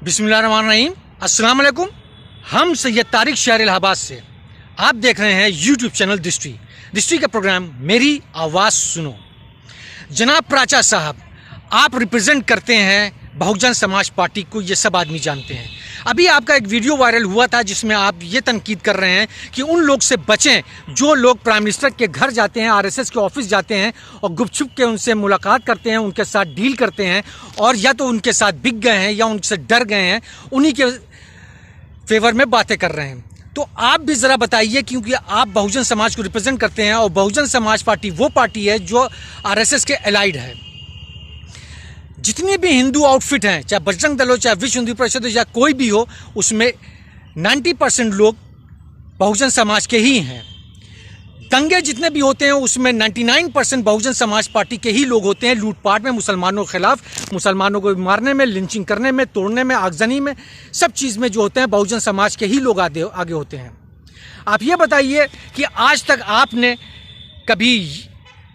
बिस्मिल्लाहिर्रहमानिर्रहीम। अस्सलाम वालेकुम। हम सैयद तारिक शहर इलाहाबाद से आप देख रहे हैं यूट्यूब चैनल दृष्टि का प्रोग्राम मेरी आवाज़ सुनो। जनाब प्राचा साहब, आप रिप्रेजेंट करते हैं बहुजन समाज पार्टी को, ये सब आदमी जानते हैं। अभी आपका एक वीडियो वायरल हुआ था जिसमें आप ये तनकीद कर रहे हैं कि उन लोग से बचें जो लोग प्राइम मिनिस्टर के घर जाते हैं, आरएसएस के ऑफिस जाते हैं और गुपचुप के उनसे मुलाकात करते हैं, उनके साथ डील करते हैं और या तो उनके साथ बिक गए हैं या उनसे डर गए हैं, उन्हीं के फेवर में बातें कर रहे हैं। तो आप भी ज़रा बताइए, क्योंकि आप बहुजन समाज को रिप्रेजेंट करते हैं और बहुजन समाज पार्टी वो पार्टी है जो आरएसएस के एलाइड है। जितनी भी हिंदू आउटफिट हैं, चाहे बजरंग दल हो, चाहे विश्व हिंदू परिषद हो, या कोई भी हो, उसमें 90% लोग बहुजन समाज के ही हैं। दंगे जितने भी होते हैं उसमें 99% बहुजन समाज पार्टी के ही लोग होते हैं। लूटपाट में, मुसलमानों के खिलाफ, मुसलमानों को मारने में, लिंचिंग करने में, तोड़ने में, आगजनी में, सब चीज़ में जो होते हैं बहुजन समाज के ही लोग आगे होते हैं। आप ये बताइए कि आज तक आपने कभी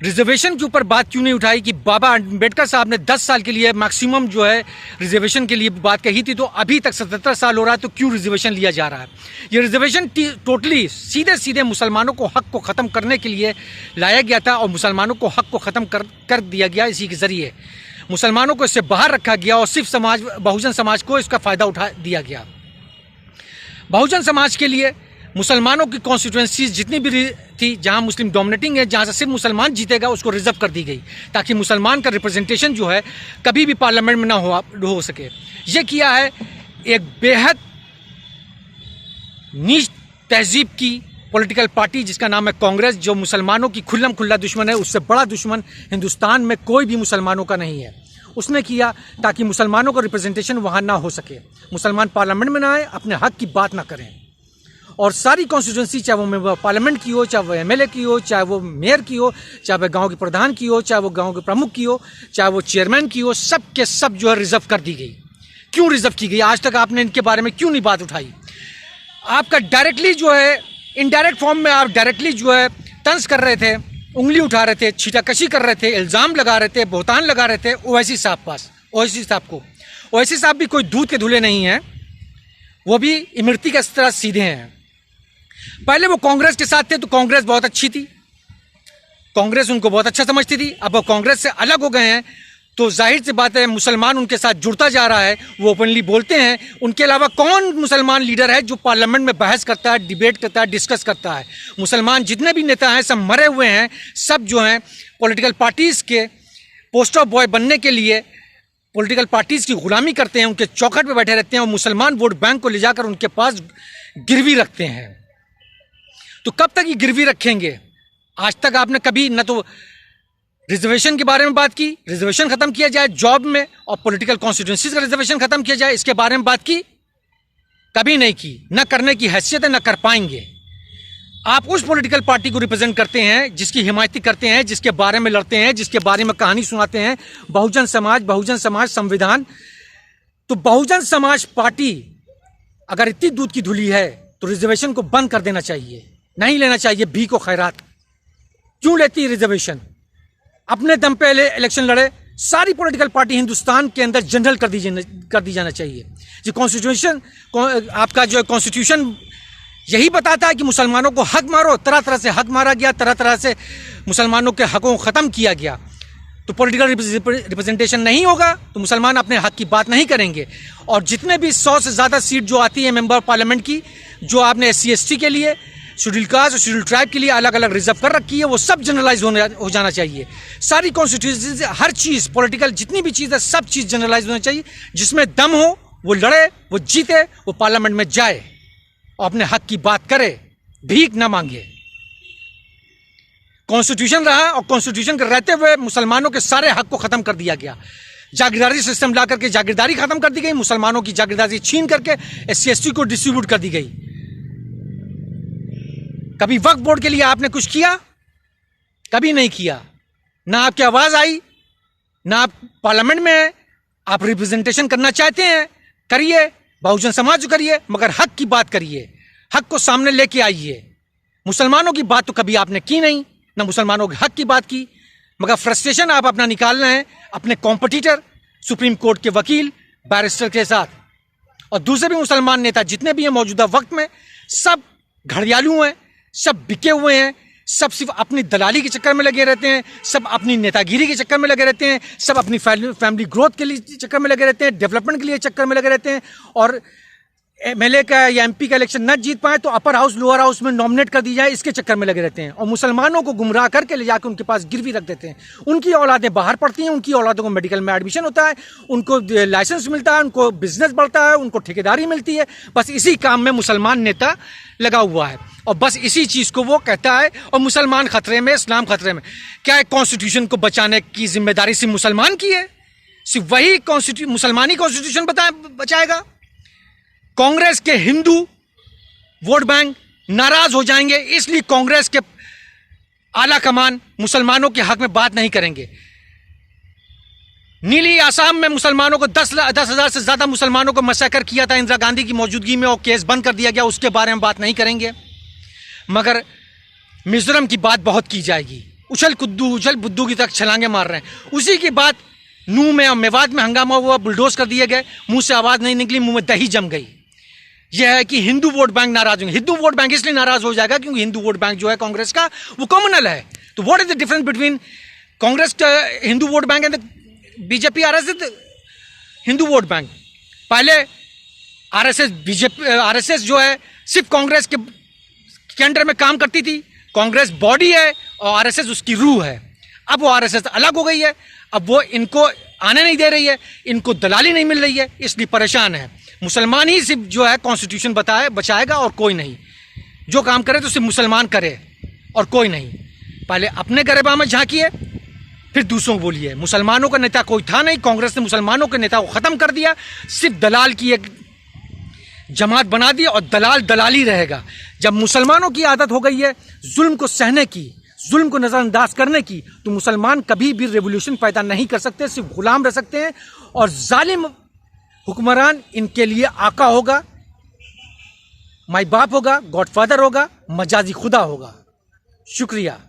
रिजर्वेशन के ऊपर बात क्यों नहीं उठाई कि बाबा अम्बेडकर साहब ने 10 साल के लिए मैक्सिमम जो है रिजर्वेशन के लिए बात कही थी, तो अभी तक 77 साल हो रहा है, तो क्यों रिजर्वेशन लिया जा रहा है? ये रिजर्वेशन टोटली सीधे मुसलमानों को हक को ख़त्म करने के लिए लाया गया था और मुसलमानों को हक को ख़त्म कर दिया गया। इसी के ज़रिए मुसलमानों को इससे बाहर रखा गया और सिर्फ बहुजन समाज को इसका फ़ायदा उठा दिया गया। बहुजन समाज के लिए मुसलमानों की कॉन्स्टिट्यूएंसीज जितनी भी थी, जहां मुस्लिम डोमिनेटिंग है, जहां से सिर्फ मुसलमान जीतेगा, उसको रिजर्व कर दी गई ताकि मुसलमान का रिप्रेजेंटेशन जो है कभी भी पार्लियामेंट में ना हो सके। ये किया है एक बेहद नीच तहजीब की पॉलिटिकल पार्टी जिसका नाम है कांग्रेस, जो मुसलमानों की खुल्लम खुल्ला दुश्मन है। उससे बड़ा दुश्मन हिंदुस्तान में कोई भी मुसलमानों का नहीं है। उसने किया ताकि मुसलमानों का रिप्रेजेंटेशन वहाँ ना हो सके, मुसलमान पार्लियामेंट में ना आए, अपने हक की बात ना करें। और सारी कॉन्स्टिट्यूंसी, चाहे वो मेंबर पार्लियामेंट की हो, चाहे वो एमएलए की हो, चाहे वो मेयर की हो, चाहे वो गांव के प्रधान की हो, चाहे वो गांव के प्रमुख की हो, चाहे वो चेयरमैन की हो, सब के सब जो है रिजर्व कर दी गई। क्यों रिजर्व की गई? आज तक आपने इनके बारे में क्यों नहीं बात उठाई? आपका डायरेक्टली जो है, इनडायरेक्ट फॉर्म में आप डायरेक्टली जो है तंज कर रहे थे, उंगली उठा रहे थे, छीटाकशी कर रहे थे, इल्ज़ाम लगा रहे थे, बोहतान लगा रहे थे ओवैसी साहब पास। ओवैसी साहब को, ओवैसी साहब भी कोई दूध के धुले नहीं हैं, वो भी इमरती के तरह सीधे हैं। पहले वो कांग्रेस के साथ थे तो कांग्रेस बहुत अच्छी थी, कांग्रेस उनको बहुत अच्छा समझती थी। अब वो कांग्रेस से अलग हो गए हैं तो जाहिर सी बात है मुसलमान उनके साथ जुड़ता जा रहा है। वो ओपनली बोलते हैं। उनके अलावा कौन मुसलमान लीडर है जो पार्लियामेंट में बहस करता है, डिबेट करता है, डिस्कस करता है? मुसलमान जितने भी नेता हैं सब मरे हुए हैं। सब जो हैं पॉलिटिकल पार्टीज़ के पोस्टर बॉय बनने के लिए पॉलिटिकल पार्टीज़ की गुलामी करते हैं, उनके चौखट पर बैठे रहते हैं और मुसलमान वोट बैंक को ले जाकर उनके पास गिरवी रखते हैं। तो कब तक ये गिरवी रखेंगे? आज तक आपने कभी न तो रिजर्वेशन के बारे में बात की, रिजर्वेशन खत्म किया जाए जॉब में, और पॉलिटिकल कॉन्स्टिट्यूंसीज का रिजर्वेशन खत्म किया जाए, इसके बारे में बात की? कभी नहीं की। न करने की हैसियत है, न कर पाएंगे। आप उस पॉलिटिकल पार्टी को रिप्रेजेंट करते हैं जिसकी हिमायती करते हैं, जिसके बारे में लड़ते हैं, जिसके बारे में कहानी सुनाते हैं, बहुजन समाज संविधान। तो बहुजन समाज पार्टी अगर इतनी दूध की धुली है तो रिजर्वेशन को बंद कर देना चाहिए, नहीं लेना चाहिए भीख और खैरात। क्यों लेती है रिजर्वेशन? अपने दम पे इलेक्शन लड़े। सारी पॉलिटिकल पार्टी हिंदुस्तान के अंदर जनरल कर दी जाना चाहिए। जो कॉन्स्टिट्यूशन, आपका जो कॉन्स्टिट्यूशन यही बताता है कि मुसलमानों को हक मारो। तरह तरह से हक मारा गया, तरह तरह से मुसलमानों के हकों को ख़त्म किया गया। तो पॉलिटिकल रिप्रेजेंटेशन नहीं होगा तो मुसलमान अपने हक की बात नहीं करेंगे। और जितने भी 100 से ज़्यादा सीट जो आती है मेंबर पार्लियामेंट की, जो आपने SC ST के लिए, शेड्यूल कास्ट और शेड्यूल ट्राइब के लिए अलग अलग रिजर्व कर रखी है, वो सब जनरलाइज हो जाना चाहिए। सारी कॉन्स्टिट्यूंसी से हर चीज़, पॉलिटिकल जितनी भी चीज़ है, सब चीज़ जनरलाइज होना चाहिए। जिसमें दम हो वो लड़े, वो जीते, वो पार्लियामेंट में जाए और अपने हक की बात करे, भीख ना मांगे। कॉन्स्टिट्यूशन रहा और कॉन्स्टिट्यूशन के रहते हुए मुसलमानों के सारे हक को ख़त्म कर दिया गया। जागीरदारी सिस्टम ला करके जागीरदारी ख़त्म कर दी गई, मुसलमानों की जागीरदारी छीन करके SC ST को डिस्ट्रीब्यूट कर दी गई। कभी वक्फ बोर्ड के लिए आपने कुछ किया? कभी नहीं किया। ना आपकी आवाज़ आई, ना आप पार्लियामेंट में हैं। आप रिप्रेजेंटेशन करना चाहते हैं, करिए, बहुजन समाज करिए, मगर हक की बात करिए, हक को सामने लेके आइए। मुसलमानों की बात तो कभी आपने की नहीं, ना मुसलमानों के हक की बात की, मगर फ्रस्ट्रेशन आप अपना निकाल रहे हैं अपने कॉम्पिटिटर सुप्रीम कोर्ट के वकील बैरिस्टर के साथ। और दूसरे भी मुसलमान नेता जितने भी हैं मौजूदा वक्त में, सब घड़ियालू हैं, सब बिके हुए हैं, सब सिर्फ अपनी दलाली के चक्कर में लगे रहते हैं, सब अपनी नेतागिरी के चक्कर में लगे रहते हैं, सब अपनी फैमिली ग्रोथ के लिए चक्कर में लगे रहते हैं, डेवलपमेंट के लिए चक्कर में लगे रहते हैं। और एमएलए का या एमपी का इलेक्शन न जीत पाए तो अपर हाउस लोअर हाउस में नॉमिनेट कर दी जाए, इसके चक्कर में लगे रहते हैं। और मुसलमानों को गुमराह करके ले जाकर उनके पास गिरवी रख देते हैं। उनकी औलादें बाहर पढ़ती हैं, उनकी औलादों को मेडिकल में एडमिशन होता है, उनको लाइसेंस मिलता है, उनको बिजनेस बढ़ता है, उनको ठेकेदारी मिलती है। बस इसी काम में मुसलमान नेता लगा हुआ है और बस इसी चीज़ को वो कहता है। और मुसलमान खतरे में, इस्लाम खतरे में। क्या कॉन्स्टिट्यूशन को बचाने की जिम्मेदारी सिर्फ मुसलमान की है? सिर्फ वही मुसलमानी कॉन्स्टिट्यूशन बचाएगा? कांग्रेस के हिंदू वोट बैंक नाराज हो जाएंगे, इसलिए कांग्रेस के आला कमान मुसलमानों के हक में बात नहीं करेंगे। नीली आसाम में मुसलमानों को 10,000 से ज्यादा मुसलमानों को मैसेकर किया था इंदिरा गांधी की मौजूदगी में और केस बंद कर दिया गया, उसके बारे में बात नहीं करेंगे। मगर मिजोरम की बात बहुत की जाएगी। उछल बुद्दू की तरह छलांगे मार रहे हैं। उसी की बात नूह में और मेवात में हंगामा हुआ, बुलडोज कर दिए गए, मुंह से आवाज नहीं निकली, मुंह में दही जम गई। यह है कि हिंदू वोट बैंक नाराज होंगे। हिंदू वोट बैंक इसलिए नाराज हो जाएगा क्योंकि हिंदू वोट बैंक जो है कांग्रेस का वो कम्युनल है। तो what is the difference between Congress का Hindu vote bank and BJP RSS Hindu vote bank? पहले आरएसएस जो है सिर्फ कांग्रेस के अंडर में काम करती थी। कांग्रेस बॉडी है और आरएसएस उसकी रूह है। अब वो आरएसएस अलग हो गई है, अब वो इनको आने नहीं दे रही है, इनको दलाली नहीं मिल रही है, इसलिए परेशान है। मुसलमान ही सिर्फ जो है कॉन्स्टिट्यूशन बचाएगा और कोई नहीं। जो काम करे तो सिर्फ मुसलमान करे और कोई नहीं। पहले अपने गरेबा में झांकिए, फिर दूसरों को बोलिए। मुसलमानों का नेता कोई था नहीं, कांग्रेस ने मुसलमानों के नेता को खत्म कर दिया, सिर्फ दलाल की एक जमात बना दी और दलाल दलाली रहेगा। जब मुसलमानों की आदत हो गई है जुल्म को सहने की, जुल्म को नजरअंदाज करने की, तो मुसलमान कभी भी रेवोल्यूशन पैदा नहीं कर सकते, सिर्फ गुलाम रह सकते हैं। और जालिम हुक्मरान इनके लिए आका होगा, माई बाप होगा, गॉडफादर होगा, मजाजी खुदा होगा। शुक्रिया।